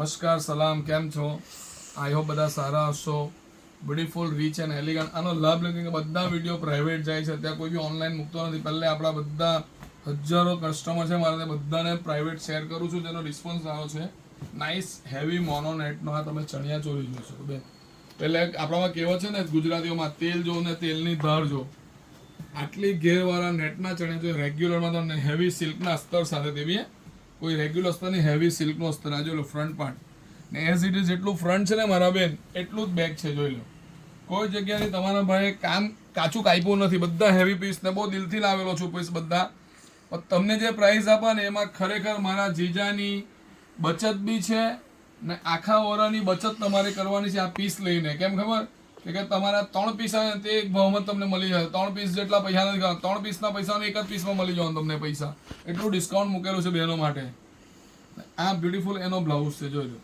નમસ્કાર સલામ, કેમ છો? આઈ હોપ બધા સારા હશો. Beautiful, rich and elegant. આનો લાભ લે કે બધા વિડીયો પ્રાઇવેટ જાય છે, ત્યાં કોઈ બી ઓનલાઈન મૂકતો નથી. પહેલે આપણા બધા હજારો કસ્ટમર છે મારા, બધાને પ્રાઇવેટ શેર કરું છું, જેનો રિસ્પોન્સ આવ્યો છે. નાઇસ હેવી મોનોનેટનો આ તમે ચણિયા ચોળી જોશો બેન. એટલે આપણામાં કહેવત છે ને ગુજરાતીઓમાં, તેલ જો ને તેલની ધાર જો. આટલી ઘેરવાળા નેટના ચણિયા ચોળી રેગ્યુલરમાં તમને હેવી સિલ્કના અસ્તર સાથે દેવી, કોઈ રેગ્યુલર અસ્તર નહીં, હેવી સિલ્કનું અસ્તર. આ જોઈ લો ફ્રન્ટ પાર્ટ, ને એઝ ઇટ ઇઝ જેટલું ફ્રન્ટ છે ને મારા બેન એટલું જ બેક છે. જોઈ લો, કોઈ જગ્યાએ તમારા ભાઈ કામ કાચું કાપ્યું નથી. બધા હેવી પીસ ને બહુ દિલથી લાવેલો છું પીસ બધા. પણ તમને જે પ્રાઇસ આપે ને એમાં ખરેખર મારા જીજાની બચત બી છે ને આખા ઓરાની બચત તમારે કરવાની છે આ પીસ લઈને. કેમ ખબર કે તમારા 3 પીસ આવે તે એક ભાવમાં તમને મળી જાય. 3 પીસ જેટલા પૈસા નથી, 3 પીસના પૈસાને એક જ પીસમાં મળી જવાનું તમને પૈસા. એટલું ડિસ્કાઉન્ટ મૂકેલું છે બહેનો માટે. આ બ્યુટીફુલ એનો બ્લાઉઝ છે, જોઈ લો.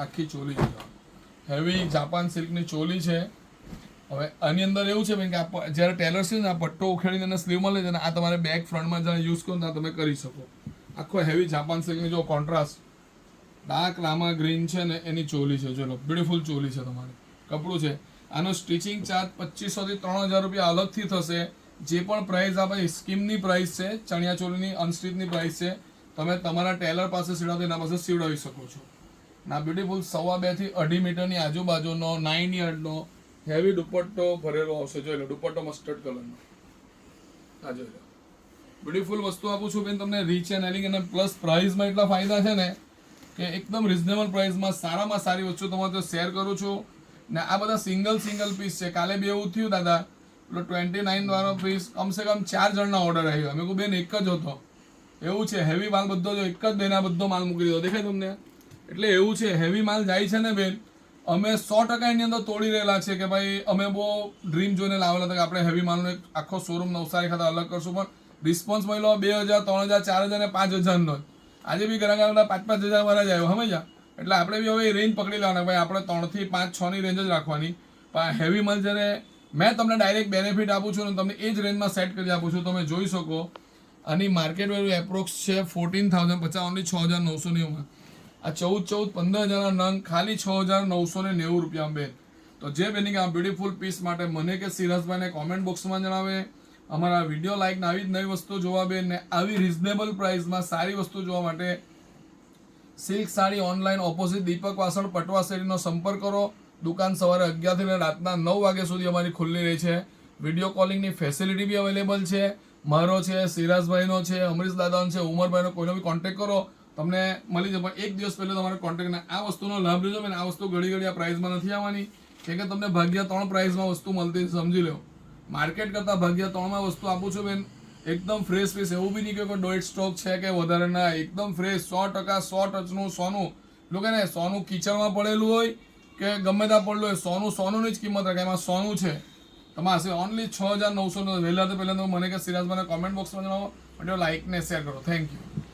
આખી ચોલી છે, હેવી જાપાન સિલ્કની ચોલી છે. હવે આની અંદર એવું છે કે જ્યારે ટેલર છે ને આ પટ્ટો ઉખેડીને એને સ્લીવ મળે છે ને આ તમારે બેક ફ્રન્ટમાં જ્યારે યુઝ કરો ને તમે કરી શકો. આખો હેવી જાપાન સિલ્કની જો કોન્ટ્રાસ્ટ ડાર્ક રામા ગ્રીન છે ને એની ચોલી છે. ચલો, બ્યુટીફુલ ચોલી છે તમારી. કપડું છે. આનો સ્ટિચિંગ ચાર્જ 2500 થી 3000 રૂપિયા અલગથી થશે. જે પણ પ્રાઇસ આપણે સ્કીમની પ્રાઇસ છે, ચણિયા ચોલીની અનસ્ટિચની પ્રાઇસ છે, તમે તમારા ટેલર પાસે સીવડાવો એના પાસે સીવડાવી શકો છો. ના બ્યુટીફુલ 2.5 થી 2.5 મીટરની આજુબાજુનો 9 યર્ડનો હેવી દુપટ્ટો ભરેલો આવશે. જોઈ લો, દુપટ્ટો મસ્ટર્ડ કલરનો. આ જોઈ લો, બ્યુટીફુલ વસ્તુ આપું છું બેન તમને, રીચ એન્ડ એલિગન્ટ. અને પ્લસ પ્રાઇસમાં એટલા ફાયદા છે ને કે એકદમ રિઝનેબલ પ્રાઇસમાં સારામાં સારી વસ્તુ તમારે તો શેર કરું છું. ને આ બધા સિંગલ પીસ છે. કાલે બી એવું થયું દાદા, પેલો 29 વાળો પીસ કમસે કમ 4 જણના ઓર્ડર આવ્યો. અમે કહું બેન એક જ હતો. એવું છે, હેવી માલ બધો જો એક જ બેન આ બધો માલ મૂકી દીધો. દેખાય તમને? એટલે એવું છે, હેવી માલ જાય છે ને બેન, અમે 100% એની અંદર તોડી રહેલા છે કે ભાઈ અમે બહુ ડ્રીમ જોઈને લાવેલા હતા કે આપણે હેવી માલનો એક આખો શોરૂમ નવસારી ખાતે અલગ કરશું. પણ રિસ્પોન્સ મળ્યો 2000, 3000, 4000 ને 5000નો. આજે બી ઘણા 5-5 હજાર વાળા જ આવ્યો, સમજ્યા? એટલે આપણે બી હવે રેન્જ પકડી લેવાના ભાઈ, આપણે 3 થી 5, 6 ની રેન્જ જ રાખવાની. પણ હેવી માલ જ્યારે મેં તમને ડાયરેક્ટ બેનિફિટ આપું છું ને તમને એ જ રેન્જમાં સેટ કરી આપું છું. તમે જોઈ શકો આની માર્કેટ વેલ્યુ એપ્રોક્સ છે 14,050, ઓનલી 6,990. આ 14-15 હજારના નંગ ખાલી 6,990 રૂપિયા બેન. તો જે બેની કે આ બ્યુટીફુલ પીસ માટે મને કે સિરાજભાઈને કોમેન્ટ બોક્સમાં જણાવે. અમારા વિડીયો લાઈક ને આવી જ નવી વસ્તુ જોવા બેન, ને આવી રિઝનેબલ પ્રાઇસમાં સારી વસ્તુ જોવા માટે સિલ્ક સાડી ઓનલાઈન ઓપોઝિટ દીપક વાસણ પટવા શેરીનો સંપર્ક કરો. દુકાન સવારે 11 થી રાતના 9 વાગ્યા સુધી અમારી ખુલ્લી રહી છે. વિડીયો કોલિંગની ફેસિલિટી બી અવેલેબલ છે. મારો છે, સિરાજભાઈનો છે, અમરીશ દાદાનો છે, ઉમરભાઈનો, કોઈનો બી કોન્ટેક્ટ કરો તમને મળી જાય. પણ એક દિવસ પહેલાં તમારે કોન્ટેક્ટ આ વસ્તુનો લાભ લેજો બેન. આ વસ્તુ ઘડી આ પ્રાઇસમાં નથી આવવાની. કે તમને ભાગ્યા 3 પ્રાઇસમાં વસ્તુ મળતી, સમજી લો. માર્કેટ કરતાં ભાગ્યા 3માં વસ્તુ આપું છું બેન. એકદમ ફ્રેશ પીસ, એવું બી નહીં કે ડોઇટ સ્ટોક છે કે વધારે ના. એકદમ ફ્રેશ 100% 100 ટચનું સોનું. લોકો ને સોનું કિચડમાં પડેલું હોય કે ગમે ત્યાં પડેલું હોય, સોનુંની જ કિંમત રાખે. એમાં સોનું છે તમારે ઓનલી 6,990. વહેલા તો પહેલાં તો મને કે સિરાજભાઈને કોમેન્ટ બોક્સમાં જણાવો, વિડીયો લાઇક ને શેર કરો. Thank you.